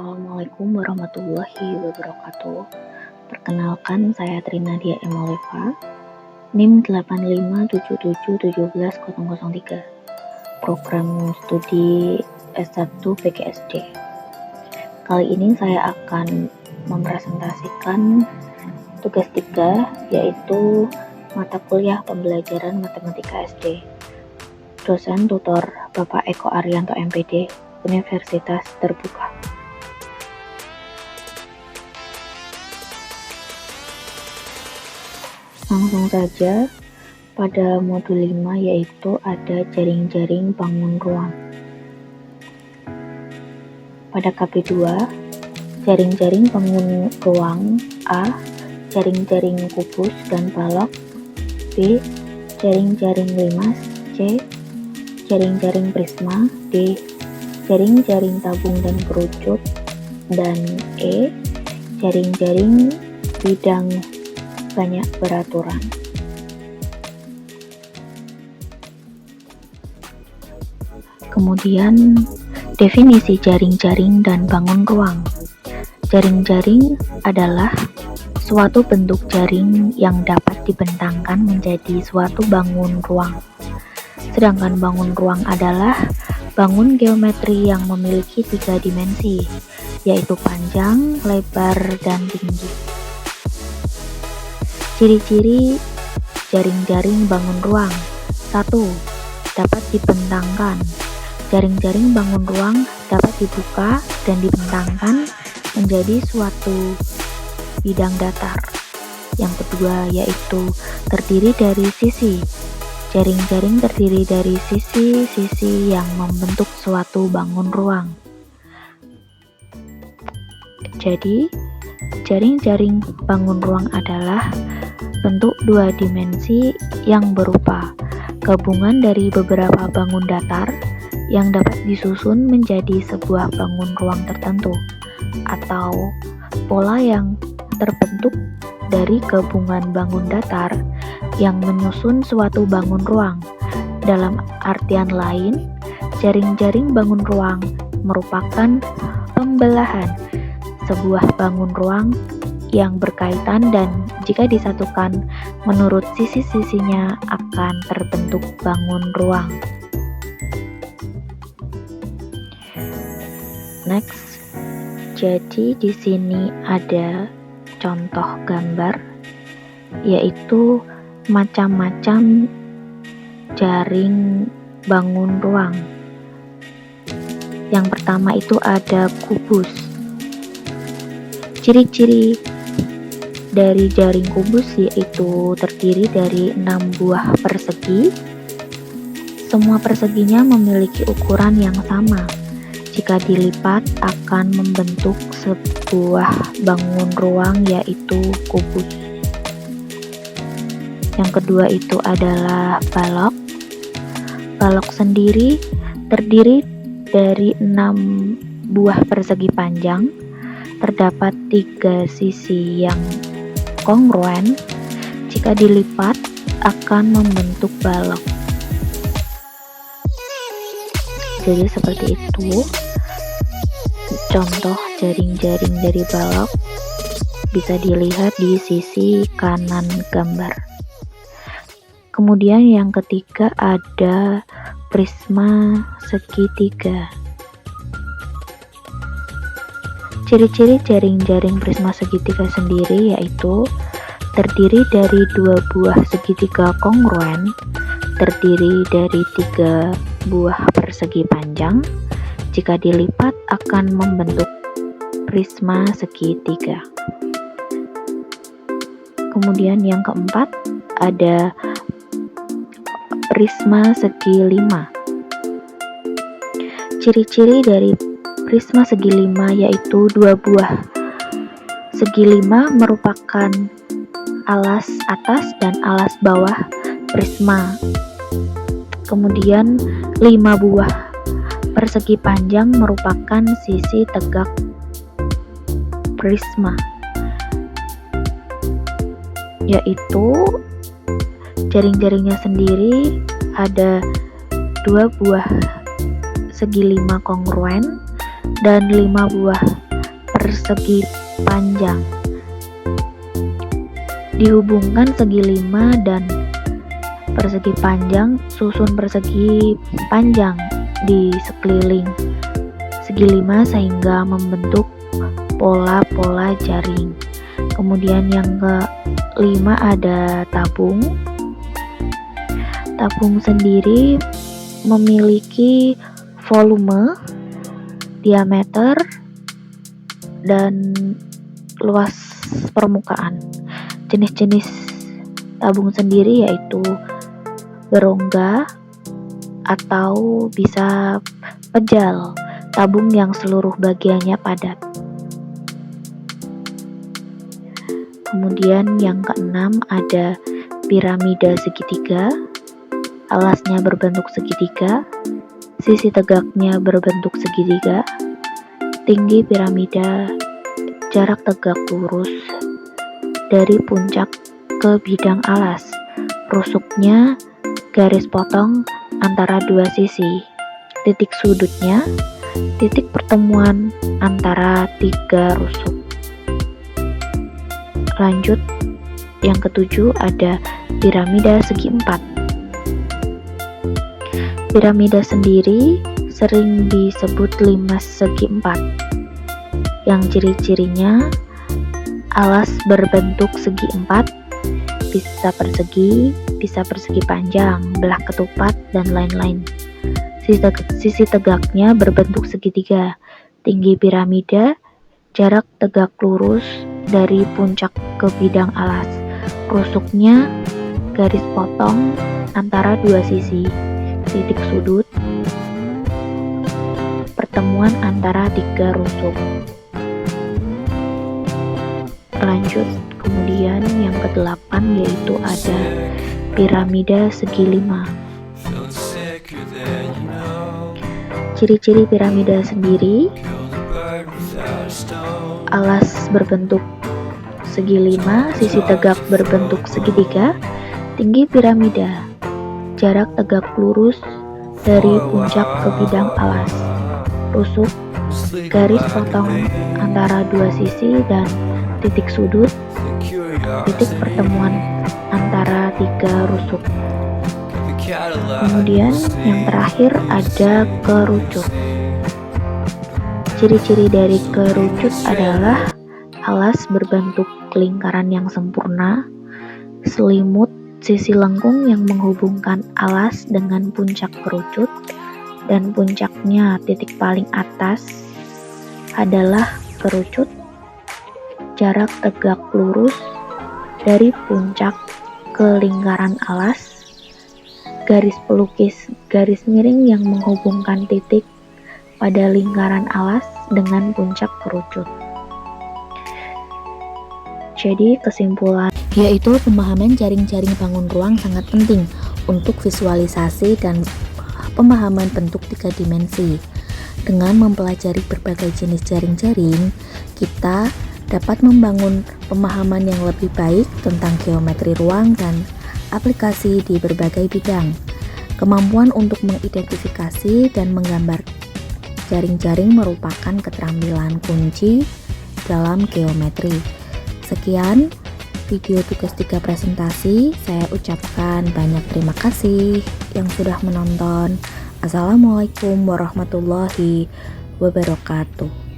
Assalamualaikum warahmatullahi wabarakatuh. Perkenalkan, saya Trinadia Emoleva, NIM 85777110003, program studi S1 PGSD. Kali ini saya akan mempresentasikan tugas 3, yaitu mata kuliah pembelajaran matematika SD. Dosen tutor Bapak Eko Arianto MPD, Universitas Terbuka. Langsung saja, pada modul 5 yaitu ada jaring-jaring bangun ruang. Pada KB 2, jaring-jaring bangun ruang. A. Jaring-jaring kubus dan balok. B. Jaring-jaring limas. C. Jaring-jaring prisma. D. Jaring-jaring tabung dan kerucut. Dan E. Jaring-jaring bidang banyak beraturan. Kemudian definisi jaring-jaring dan bangun ruang. Jaring-jaring adalah suatu bentuk jaring yang dapat dibentangkan menjadi suatu bangun ruang. Sedangkan bangun ruang adalah bangun geometri yang memiliki 3 dimensi, yaitu panjang, lebar, dan tinggi. Ciri-ciri jaring-jaring bangun ruang. 1. Dapat dibentangkan. Jaring-jaring bangun ruang dapat dibuka dan dibentangkan menjadi suatu bidang datar. Yang kedua yaitu terdiri dari sisi. Jaring-jaring terdiri dari sisi-sisi yang membentuk suatu bangun ruang. Jadi, jaring-jaring bangun ruang adalah bentuk 2 dimensi yang berupa gabungan dari beberapa bangun datar yang dapat disusun menjadi sebuah bangun ruang tertentu, atau pola yang terbentuk dari gabungan bangun datar yang menyusun suatu bangun ruang. Dalam artian lain, jaring-jaring bangun ruang merupakan pembelahan sebuah bangun ruang yang berkaitan dan jika disatukan menurut sisi-sisinya akan terbentuk bangun ruang. Next, jadi di sini ada contoh gambar, yaitu macam-macam jaring bangun ruang. Yang pertama itu ada kubus. Ciri-ciri dari jaring kubus yaitu terdiri dari 6 buah persegi. Semua perseginya memiliki ukuran yang sama. Jika dilipat akan membentuk sebuah bangun ruang yaitu kubus. Yang kedua itu adalah balok. Balok sendiri terdiri dari 6 buah persegi panjang. Terdapat 3 sisi yang kongruen. Jika dilipat akan membentuk balok. Jadi seperti itu contoh jaring-jaring dari balok, bisa dilihat di sisi kanan gambar. Kemudian yang ketiga ada prisma segitiga. Ciri-ciri jaring-jaring prisma segitiga sendiri yaitu terdiri dari 2 buah segitiga kongruen, terdiri dari 3 buah persegi panjang. Jika dilipat akan membentuk prisma segitiga. Kemudian yang keempat ada prisma segi 5. Ciri-ciri dari prisma segi 5 yaitu 2 buah segi 5 merupakan alas atas dan alas bawah prisma. Kemudian 5 buah persegi panjang merupakan sisi tegak prisma, yaitu jaring-jaringnya sendiri ada 2 buah segi 5 kongruen dan 5 buah persegi panjang. Dihubungkan segi 5 dan persegi panjang, susun persegi panjang di sekeliling segi 5 sehingga membentuk pola-pola jaring. Kemudian yang kelima ada tabung. Tabung sendiri memiliki volume, diameter, dan luas permukaan. Jenis-jenis tabung sendiri yaitu berongga atau bisa pejal, tabung yang seluruh bagiannya padat. Kemudian yang keenam ada piramida segitiga. Alasnya berbentuk segitiga, sisi tegaknya berbentuk segitiga, tinggi piramida, jarak tegak lurus dari puncak ke bidang alas, rusuknya garis potong antara dua sisi, titik sudutnya, titik pertemuan antara tiga rusuk. Lanjut, yang ketujuh ada piramida segi empat. Piramida sendiri sering disebut limas segi empat, yang ciri-cirinya alas berbentuk segi empat, bisa persegi panjang, belah ketupat, dan lain-lain. Sisi tegaknya berbentuk segitiga, tinggi piramida, jarak tegak lurus dari puncak ke bidang alas, rusuknya garis potong antara dua sisi, titik sudut, pertemuan antara tiga rusuk. Lanjut, kemudian yang kedelapan yaitu ada piramida segi 5. Ciri-ciri piramida sendiri, alas berbentuk segi 5, sisi tegak berbentuk segitiga, tinggi piramida, jarak tegak lurus dari puncak ke bidang alas, rusuk, garis potong antara dua sisi, dan titik sudut, titik pertemuan antara tiga rusuk. Kemudian yang terakhir ada kerucut. Ciri-ciri dari kerucut adalah alas berbentuk lingkaran yang sempurna, selimut sisi lengkung yang menghubungkan alas dengan puncak kerucut, dan puncaknya titik paling atas adalah kerucut. Jarak tegak lurus dari puncak ke lingkaran alas, garis pelukis garis miring yang menghubungkan titik pada lingkaran alas dengan puncak kerucut. Jadi kesimpulan yaitu pemahaman jaring-jaring bangun ruang sangat penting untuk visualisasi dan pemahaman bentuk tiga dimensi. Dengan mempelajari berbagai jenis jaring-jaring, kita dapat membangun pemahaman yang lebih baik tentang geometri ruang dan aplikasi di berbagai bidang. Kemampuan untuk mengidentifikasi dan menggambar jaring-jaring merupakan keterampilan kunci dalam geometri. Sekian video tugas 3 presentasi. Saya ucapkan banyak terima kasih yang sudah menonton. Assalamualaikum warahmatullahi wabarakatuh.